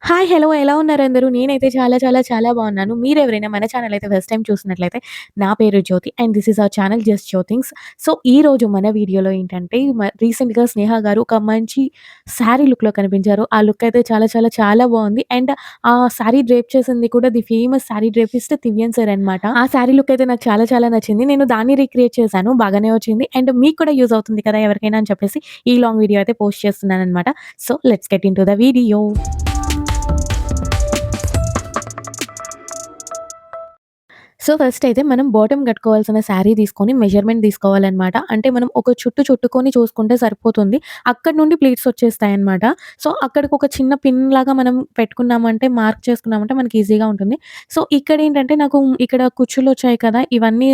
Hi! Hello! ఎలా ఉన్నారందరూ? నేనైతే చాలా చాలా చాలా బాగున్నాను. మీరెవరైనా మన ఛానల్ అయితే ఫస్ట్ టైమ్ చూసినట్లయితే నా పేరు Jyothi and this is our channel just Jyothings. So, ఈరోజు మన వీడియోలో ఏంటంటే రీసెంట్‌గా స్నేహ గారు ఒక మంచి శారీ లుక్‌లో కనిపించారు. ఆ లుక్ అయితే చాలా చాలా చాలా బాగుంది. అండ్ ఆ శారీ డ్రేప్ చేసింది కూడా the famous saree drapist Thivyan sir అనమాట. ఆ శారీ లుక్ అయితే నాకు చాలా చాలా నచ్చింది. నేను దాన్ని రీక్రియేట్ చేశాను. బాగానే వచ్చింది. అండ్ మీకు కూడా యూజ్ అవుతుంది కదా ఎవరికైనా అని చెప్పేసి ఈ లాంగ్ వీడియో అయితే పోస్ట్ చేస్తున్నాననమాట. So, let's get into the video. So, first అయితే మనం బాటమ్ కట్టుకోవాల్సిన శారీ తీసుకొని మెజర్‌మెంట్ తీసుకోవాలనమాట. అంటే మనం ఒక చుట్టు చుట్టుకొని చూసుకుంటే సరిపోతుంది. అక్కడి నుండి ప్లీట్స్ వచ్చేస్తాయన్నమాట. సో, అక్కడికి ఒక చిన్న పిన్ లాగా మనం పెట్టుకున్నామంటే, మార్క్ చేసుకున్నామంటే మనకి ఈజీగా ఉంటుంది. సో, ఇక్కడేంటంటే నాకు ఇక్కడ కుచ్చులొచ్చాయి కదా! ఇవన్నీ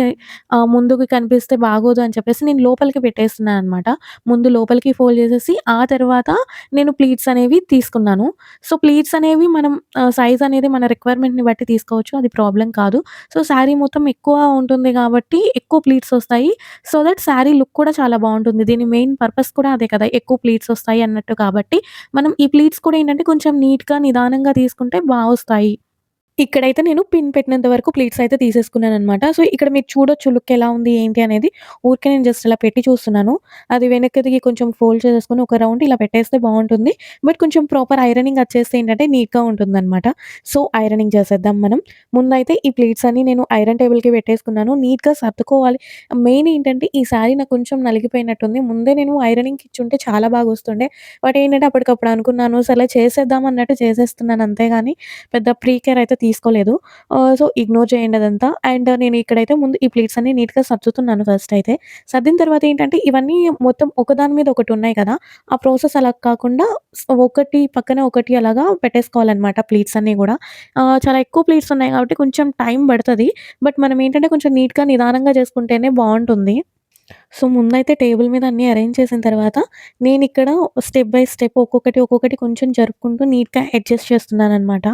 ముందుకు కనిపిస్తే బాగోదు అని చెప్పేసి నేను లోపలికి పెట్టేస్తున్నాననమాట. ముందు లోపలికి ఫోల్డ్ చేసేసి, ఆ తర్వాత నేను ప్లీట్స్ అనేవి తీసుకున్నాను. సో, ప్లీట్స్ అనేవి మనం సైజ్ అనేది మన రిక్వైర్మెంట్‌ని బట్టి తీసుకోవచ్చు. అది ప్రాబ్లమ్ కాదు. సో, శారీ మొత్తం ఎక్కువ ఉంటుంది గాబట్టి, ఎక్కువ ప్లీట్స్ ఒస్తాయి. సో దట్ శారీ లుక్ కూడా చాలా బావుంటుంది. దీని మెయిన్ పర్పస్ కూడా అదే కదా! ఎక్కువ ప్లీట్స్ ఒస్తాయి అన్నట్టు కాబట్టి, మనం ఈ ప్లీట్స్ కూడా ఏంటంటే కొంచెం నీట్‌గా, నిదానంగా తీసుకుంటే ఒస్తాయి. ఇక్కడైతే నేను పిన్ పెట్టినంత వరకు ప్లీట్స్ అయితే తీసేసుకున్నాననమాట. సో, ఇక్కడ మీరు చూడొచ్చు లుక్ ఎలా ఉంది, ఏంటి అనేది. ఊరికే నేను జస్ట్ ఇలా పెట్టి చూస్తున్నాను. అది వెనక్కి తిరిగి కొంచెం ఫోల్డ్ చేసేసుకొని ఒక రౌండ్ ఇలా పెట్టేస్తే బావుంటుంది. బట్ కొంచెం ప్రాపర్ ఐరనింగ్ వచ్చేస్తే ఏంటంటే నీట్‌గా ఉంటుందనమాట. సో, ఐరనింగ్ చేసేద్దాం మనం. ముందైతే ఈ ప్లీట్స్ అన్నీ నేను ఐరన్ టేబుల్‌కి పెట్టేసుకున్నాను. నీట్‌గా సర్దుకోవాలి. మెయిన్ ఏంటంటే ఈ శారీ నాకు కొంచెం నలిగిపోయినట్టుంది. ముందే నేను ఐరనింగ్‌కి ఇచ్చుంటే చాలా బాగొస్తుండే. బట్ ఏంటంటే అప్పటికప్పుడు అనుకున్నాను. సర్లే చేసేద్దాం అన్నట్టు చేసేస్తున్నాను అంతేగాని పెద్ద ప్రీ కేర్ అయితే తీసుకోలేదు. సో, ఇగ్నోర్ చేయండి అదంతా. అండ్ నేను ఇక్కడైతే ముందు ఈ ప్లేట్స్ అన్నీ నీట్‌గా సర్దుతున్నాను ఫస్ట్ అయితే. సర్దిన తర్వాత ఏంటంటే ఇవన్నీ మొత్తం ఒకదాని మీద ఒకటి ఉన్నాయి కదా! ఆ ప్రాసెస్ అలా కాకుండా ఒకటి పక్కన ఒకటి అలాగా పెట్టేసుకోవాలనమాట ప్లేట్స్ అన్నీ గూడా. చాలా ఎక్కువ ప్లేట్స్ ఉన్నాయి కాబట్టి కొంచెం టైం పడతది. బట్ మనం ఏంటంటే కొంచెం నీట్‌గా నిదానంగా చేసుకుంటేనే బావుంటుంది. సో, ముందైతే టేబుల్ మీద అన్నీ అరేంజ్ చేసిన తర్వాత, నేనిక్కడ స్టెప్ బై స్టెప్ ఒక్కొక్కటి, ఒక్కొక్కటి కొంచెం జరుపుకుంటూ నీట్‌గా అడ్జస్ట్ చేస్తున్నాననమాట.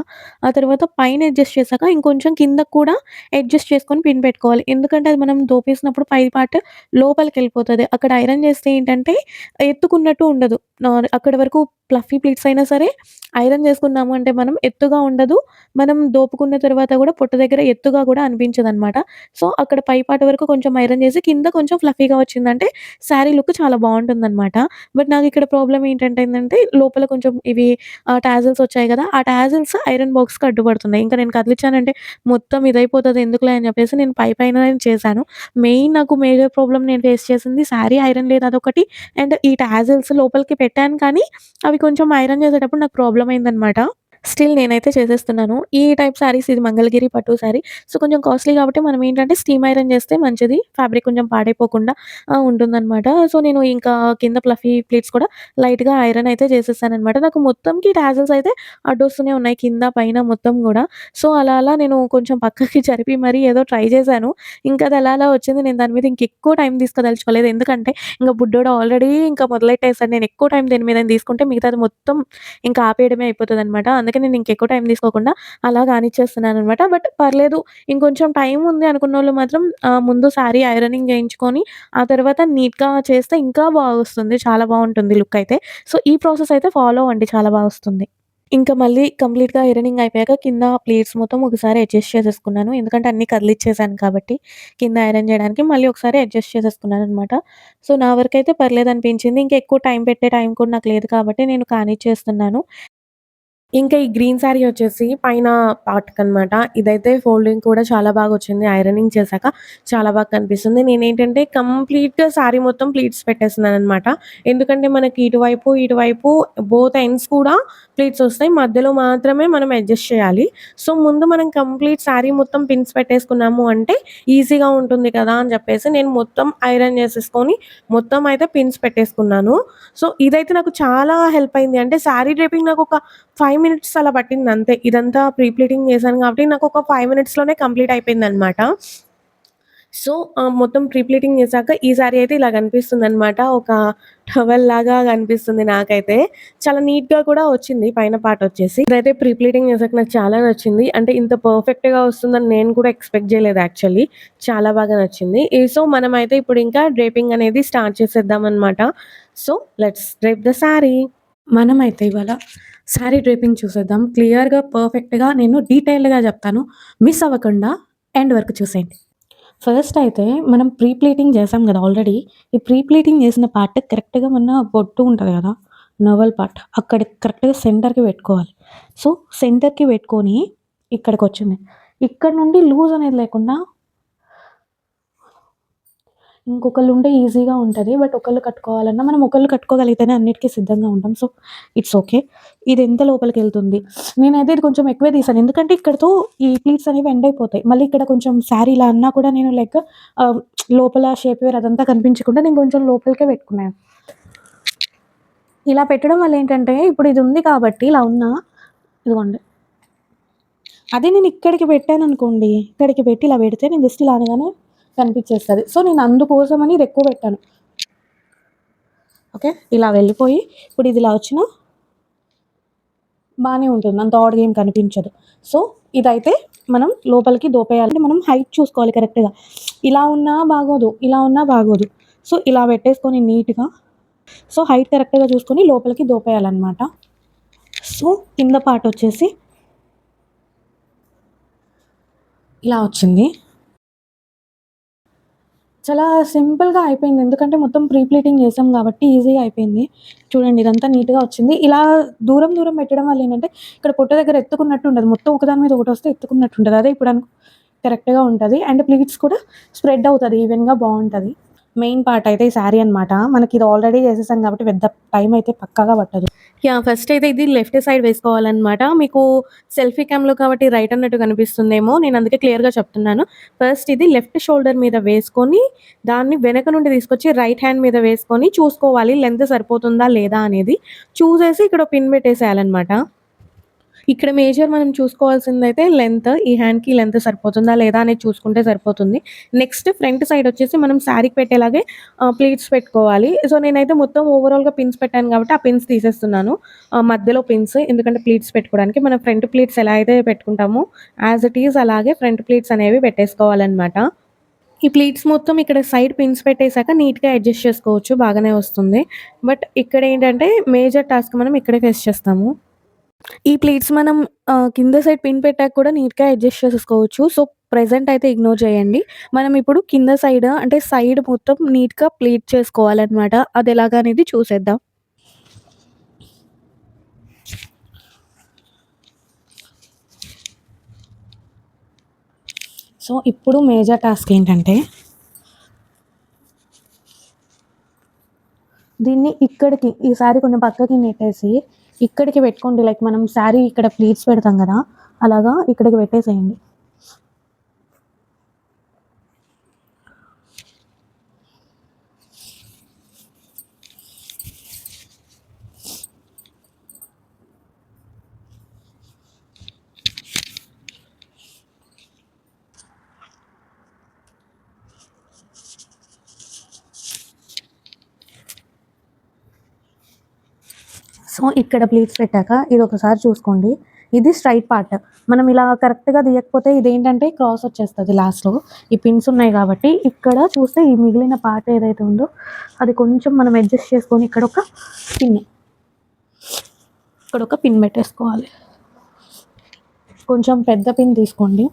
ఆ తర్వాత పైన అడ్జస్ట్ చేశాక ఇంకొంచెం కిందకి కూడా అడ్జస్ట్ చేసుకొని పిన్ పెట్టుకోవాలి. ఎందుకంటే అది మనం దోపేసినప్పుడు పై పార్ట్ లోపలికెళ్ళిపోతది. అక్కడ ఐరన్ చేస్తే ఏంటంటే ఎత్తుకున్నట్టు ఉండదు. అక్కడి వరకు ఫ్లఫీ ప్లీట్స్ అయినా సరే ఐరన్ చేసుకున్నాము అంటే మనం ఎత్తుగా ఉండదు. మనం దోపుకున్న తర్వాత కూడా పొట్ట దగ్గర ఎత్తుగా కూడా అనిపించదనమాట. సో, అక్కడ పై పార్ట్ వరకు కొంచెం ఐరన్ చేసి కింద కొంచెం ఫ్లఫీగా వచ్చిందంటే శారీ లుక్ చాలా బావుంటుందనమాట. బట్ నాకిక్కడ ప్రాబ్లమ్ ఏంటంటే లోపల కొంచెం ఇవి టాజిల్స్ వచ్చాయి కదా! ఆ టాజిల్స్ ఐరన్ బాక్స్‌కి అడ్డుపడుతున్నాయి. ఇంకా నేను కదిలిచ్చానంటే మొత్తం ఇదైపోతది ఎందుకులే అని చెప్పేసి నేను పైపైననే చేశాను. మెయిన్ నాకు మేజర్ ప్రాబ్లమ్ నేను ఫేస్ చేసింది శారీ ఐరన్ లేదు అదొకటి. అండ్ ఈ టాజిల్స్ లోపలికి పెట్టాను కానీ అవి కొంచెం ఐరన్ చేసేటప్పుడు నాకు ప్రాబ్లమ్ అయిందనమాట. స్టిల్ నేనైతే చేసేస్తున్నాను. ఈ టైప్ శారీస్ ఇది మంగళగిరి పట్టు శారీ. సో, కొంచెం కాస్ట్‌లీ కాబట్టి మనం ఏంటంటే స్టీమ్ ఐరన్ చేస్తే మంచిది. ఫ్యాబ్రిక్ కొంచెం పాడైపోకుండా ఉంటుందనమాట. సో, నేను ఇంకా కింద ఫ్లఫీ ప్లీట్స్ కూడా లైట్‌గా ఐరన్ అయితే చేసేసాననమాట. నాకు మొత్తంకి టాజిల్స్ అయితే అడ్డొస్తూనే ఉన్నాయి. కింద, పైన మొత్తం గూడా. సో, అలా అలా నేను కొంచెం పక్కకి జరిపి మరీ ఏదో ట్రై చేశాను. ఇంకా అది అలా అలా వచ్చింది. నేను దాని మీద ఇంకెక్కువ టైం తీసుకోదలుచుకోలేదు. ఎందుకంటే ఇంక బుడ్డోడు ఆల్రెడీ ఇంకా మొదలెట్టేసాడు. నేను ఎక్కువ టైం దేని మీద తీసుకుంటే మిగతాది మొత్తం ఇంకా ఆపేయడమే అయిపోతదనమాట. అందుకే నేను ఇంకెక్కువ టైం తీసుకోకుండా అలా కానిచ్చేస్తున్నాననమాట. బట్ పర్లేదు ఇంకొంచెం టైం ఉంది అనుకున్నోళ్ళు మాత్రం ముందు శారీ ఐరనింగ్ చేయించుకొని, ఆ తర్వాత నీట్‌గా చేస్తే ఇంకా బాగొస్తుంది. చాలా బావుంటుంది లుక్ అయితే. సో, ఈ ప్రాసెస్ అయితే ఫాలో అవ్వండి చాలా బా వస్తుంది. ఇంకా మళ్ళీ కంప్లీట్‌గా ఐరనింగ్ అయిపోయాక కింద ప్లేట్స్ మొత్తం ఒకసారి అడ్జస్ట్ చేసేసుకున్నాను. ఎందుకంటే అన్నీ కదిలిచ్చేసాను కాబట్టి కింద ఐరన్ చేయడానికి మళ్ళీ ఒకసారి అడ్జస్ట్ చేసేసుకున్నాననమాట. సో, నా వరకైతే పర్లేదనిపించింది. ఇంకా ఎక్కువ టైం పెట్టే టైం కూడా నాకు లేదు కాబట్టి నేను కానిచ్చేస్తున్నాను. ఇంకా ఈ గ్రీన్ శారీ వచ్చేసి పైన పార్ట్‌కనమాట. ఇదైతే ఫోల్డింగ్ కూడా చాలా బాగొచ్చింది. ఐరనింగ్ చేశాక చాలా బాగా కనిపిస్తుంది. నేనేంటంటే కంప్లీట్‌గా శారీ మొత్తం ప్లీట్స్ పెట్టేస్తున్నాననమాట. ఎందుకంటే మనకి ఇటువైపు, ఇటువైపు బోత్ ఎండ్స్ కూడా ప్లీట్స్ ఒస్తాయి. మధ్యలో మాత్రమే మనం అడ్జస్ట్ చేయాలి. సో, ముందు మనం కంప్లీట్ శారీ మొత్తం పిన్స్ పెట్టేసుకున్నాము అంటే ఈజీగా ఉంటుంది కదా! అని చెప్పేసి నేను మొత్తం ఐరన్ చేసేసుకొని మొత్తం అయితే పిన్స్ పెట్టేసుకున్నాను. సో, ఇదైతే నాకు చాలా హెల్ప్ అయింది. అంటే శారీ డ్రేపింగ్ నాకొక 5 మినిట్స్ అలా పట్టిందంతే. ఇదంతా ప్రీ ప్లీటింగ్ చేశాను కాబట్టి నాకొక 5 మినిట్స్‌లోనే కంప్లీట్ అయిపోయిందనమాట. సో, మొత్తం ప్రీ ప్లీటింగ్ చేశాక ఈ సారీ అయితే ఇలా కనిపిస్తుందనమాట. ఒక టవల్ లాగా కనిపిస్తుంది నాకైతే. చాలా నీట్‌గా కూడా వచ్చింది పైన పార్ట్ వచ్చేసి. ఇదైతే ప్రీ ప్లీటింగ్ చేశాక నాకు చాలా నచ్చింది. అంటే ఇంత పర్ఫెక్ట్‌గా వస్తుందని నేను కూడా ఎక్స్‌పెక్ట్ చేయలేదు యాక్చువల్లీ. చాలా బాగా నచ్చింది. సో, మనమైతే ఇప్పుడు ఇంకా డ్రేపింగ్ అనేది స్టార్ట్ చేసేద్దామనమాట. So, let's drape the saree. మనమైతే ఇవాళ శారీ డ్రేపింగ్ చూసేద్దాం. క్లియర్‌గా, పర్ఫెక్ట్‌గా నేను డీటెయిల్డ్‌గా చెప్తాను. మిస్ అవ్వకుండా ఎండ్ వరకు చూసేయండి. ఫస్ట్ అయితే మనం ప్రీ ప్లీటింగ్ చేసాం గదా ఆల్రెడీ. ఈ ప్రీ ప్లీటింగ్ చేసిన పార్ట్ కరెక్ట్‌గా మన బొట్టు ఉంటది గదా! నర్వల్ పార్ట్ అక్కడ కరెక్ట్‌గా సెంటర్‌కి పెట్టుకోవాలి. సో, సెంటర్‌కి పెట్టుకొని ఇక్కడికొచ్చింది. ఇక్కడ నుండి లూజ్ అనేది లేకుండా ఇంకొకళ్ళుంటే ఈజీగా ఉంటది. బట్ ఒకళ్ళు కట్టుకోవాలన్నా మనం ఒకళ్ళు కట్టుకోగలిగితేనే అన్నిటికి సిద్ధంగా ఉంటాం. So, it's okay. ఇది ఎంత లోపలికెళ్తుంది. నేనైతే ఇది కొంచెం ఎక్కువే తీసాను. ఎందుకంటే ఇక్కడితో ఈ ప్లీట్స్ అనేవి ఎండ్ అయిపోతాయి. మళ్ళీ ఇక్కడ కొంచెం శారీ ఇలా అన్నా కూడా నేను లైక్ ఆహ్, లోపల షేప్ వేర్ అదంతా కనిపించకుండా నేను కొంచెం లోపలికే పెట్టుకున్నాను. ఇలా పెట్టడం వల్ల ఏంటంటే ఇప్పుడు ఇది ఉంది కాబట్టి ఇలా ఉన్నా ఇదిగోండి. అదే నేను ఇక్కడికి పెట్టాననుకోండి, ఇక్కడికి పెట్టి ఇలా పెడితే నేను జస్ట్ ఇలా అనగానే కనిపించేస్తది. సో, నేను అందుకోసమని ఇది ఎక్కువ పెట్టాను. ఓకే. ఇలా వెళ్ళిపోయి ఇప్పుడు ఇది ఇలా వచ్చినా బానే ఉంటుంది. అంత ఆడ్‌గా ఏం కనిపించదు. సో, ఇదైతే మనం లోపలికి దోపేయాలి. మనం హైట్ చూసుకోవాలి కరెక్ట్‌గా. ఇలా ఉన్నా బాగోదు, ఇలా ఉన్నా బాగోదు. సో, ఇలా పెట్టేసుకొని నీట్‌గా సో, హైట్ కరెక్ట్‌గా చూసుకొని లోపలికి దోపేయాలనమాట. సో, కింద పార్ట్ వచ్చేసి ఇలా వచ్చింది. చాలా సింపుల్‌గా అయిపోయింది. ఎందుకంటే మొత్తం ప్రీ ప్లీటింగ్ చేసాం కాబట్టి ఈజీగా అయిపోయింది. చూడండి ఇదంతా నీట్‌గా వచ్చింది. ఇలా దూరం దూరం పెట్టడం వల్ల ఏంటంటే ఇక్కడ పొట్ట దగ్గర ఎత్తుకున్నట్టు ఉండదు. మొత్తం ఒకదాని మీద ఒకటొస్తే ఎత్తుకున్నట్టు ఉంటది. అదే ఇప్పుడు కరెక్ట్‌గా ఉంటది. అండ్ ప్లీట్స్ కూడా స్ప్రెడ్ అవుతది. ఈవెన్‌గా బావుంటది. మెయిన్ పార్ట్ అయితే ఈ శారీ అనమాట. మనకిది ఆల్రెడీ చేసేసాం కాబట్టి పెద్ద టైం అయితే పక్కాగా పట్టదు. యాహ్! ఫస్ట్ అయితే ఇది లెఫ్ట్ సైడ్ వేసుకోవాలనమాట. మీకు సెల్ఫీ క్యామ్‌లో కాబట్టి రైట్ అన్నట్టు కనిపిస్తుందేమో. నేను అందుకే క్లియర్‌గా చెప్తున్నాను. ఫస్ట్ ఇది లెఫ్ట్ షోల్డర్ మీద వేసుకొని, దాన్ని వెనక నుండి తీసుకొచ్చి రైట్ హ్యాండ్ మీద వేసుకొని చూసుకోవాలి లెంత్ సరిపోతుందా లేదా అనేది. చూసేసి ఇక్కడ పిన్ పెట్టేసేయాలనమాట. ఇక్కడ మేజర్ మనం చూసుకోవాల్సిందైతే లెంత్. ఈ హ్యాండ్‌కి లెంత్ సరిపోతుందా లేదా అనేది చూసుకుంటే సరిపోతుంది. నెక్స్ట్ ఫ్రంట్ సైడ్ వచ్చేసి మనం శారీకి పెట్టేలాగే ప్లీట్స్ పెట్టుకోవాలి. సో, నేనైతే మొత్తం ఓవరాల్‌గా పిన్స్ పెట్టాను కాబట్టి ఆ పిన్స్ తీసేస్తున్నాను. మధ్యలో పిన్స్ ఎందుకంటే ప్లీట్స్ పెట్టుకోవడానికి. మనం ఫ్రంట్ ప్లీట్స్ ఎలా అయితే పెట్టుకుంటామో యాజ్ ఇట్ ఈజ్ అలాగే ఫ్రంట్ ప్లీట్స్ అనేవి పెట్టేసుకోవాలనమాట. ఈ ప్లీట్స్ మొత్తం ఇక్కడ సైడ్ పిన్స్ పెట్టేసాక నీట్‌గా అడ్జస్ట్ చేసుకోవచ్చు. బాగానే వస్తుంది. బట్ ఇక్కడేంటంటే మేజర్ టాస్క్ మనం ఇక్కడే ఫేస్ చేస్తాము. ఈ ప్లేట్స్ మనం కింద సైడ్ పిన్ పెట్టాక కూడా నీట్‌గా అడ్జస్ట్ చేసేసుకోవచ్చు. సో, ప్రెజెంట్ అయితే ఇగ్నోర్ చేయండి. మనం ఇప్పుడు కింద సైడ్ అంటే సైడ్ మొత్తం నీట్‌గా ప్లేట్ చేసుకోవాలనమాట. అదెలాగనేది చూసేద్దాం. సో, ఇప్పుడు మేజర్ టాస్క్ ఏంటంటే దీన్ని ఇక్కడికి ఈ సారీ కొంచెం పక్కకి నెట్టేసి ఇక్కడికి పెట్టుకోండి. లైక్ మనం సారీ ఇక్కడ ప్లీట్స్ పెడతాం గదా! అలాగా ఇక్కడికి పెట్టేసేయండి. సో, ఇక్కడ ప్లీట్స్ పెట్టాక ఇదొకసారి చూసుకోండి. ఇది స్ట్రెయిట్ పార్ట్. మనం ఇలా కరెక్ట్‌గా తీయకపోతే ఇదేంటంటే క్రాస్ వచ్చేస్తది లాస్ట్‌లో. ఈ పిన్స్ ఉన్నాయి కాబట్టి ఇక్కడ చూస్తే ఈ మిగిలిన పార్ట్ ఏదైతే ఉందో అది కొంచెం మనం అడ్జస్ట్ చేసుకొని పిన్ ఇక్కడొక పిన్ పెట్టేసుకోవాలి. కొంచెం పెద్ద పిన్ తీసుకోండి.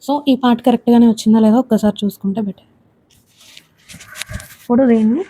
సో, ఈ పార్ట్ కరెక్ట్‌గానే వచ్చిందా లేదా ఒక్కసారి చూసుకుంటే బెటర్. ఇప్పుడు దీన్ని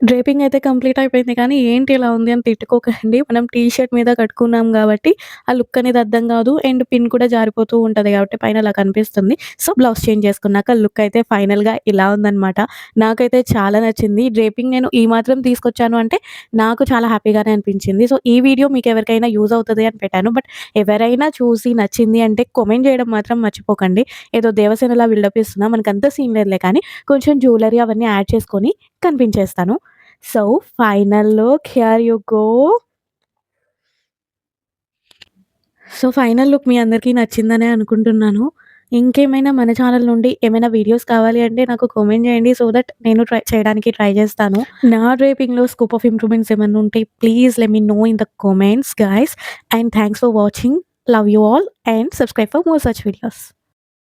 డ్రేపింగ్ అయితే కంప్లీట్ అయిపోయింది కానీ, ఏంటి ఇలా ఉంది అని తిట్టుకోకండి. మనం టీ షర్ట్ మీద కట్టుకున్నాం గాబట్టి, ఆ లుక్ అనేది అర్థం గాదు. అండ్ పిన్ కూడా జారిపోతూ ఉంటది గాబట్టి పైన అలా కనిపిస్తుంది. సో, బ్లౌజ్ చేంజ్ చేసుకున్నాక లుక్ అయితే ఫైనల్‌గా ఇలా ఉందనమాట. నాకైతే చాలా నచ్చింది. డ్రేపింగ్ నేను ఈ మాత్రం తీసుకొచ్చాను అంటే, నాకు చాలా హ్యాపీగానే అనిపించింది. సో, ఈ వీడియో మీకెవరికైనా యూజ్ అవుతది అని పెట్టాను. బట్ ఎవరైనా చూసి నచ్చింది అంటే కామెంట్ చేయడం మాత్రం మర్చిపోకండి. ఏదో దేవసేనలా బిల్డప్ ఇస్తున్నా మనకంత సీన్ లేదులే కానీ, కొంచెం జ్యువెలరీ అవన్నీ యాడ్ చేసుకొని కనిపించేస్తాను. So, final look here you go. So, final look మీ అందరికీ నచ్చిందనే అనుకుంటున్నాను. ఇంకేమైనా మన ఛానల్ నుండి ఏమైనా వీడియోస్ కావాలి అంటే నాకు కామెంట్ చేయండి. సో దట్ నేను చేయడానికి ట్రై చేస్తాను. నా డ్రేపింగ్‌లో స్కోప్ ఆఫ్ ఇంప్రూవ్‌మెంట్స్ ఏమన్నా ఉంటే please let me know in the comments guys. And thanks for watching. Love you all and subscribe for more such videos.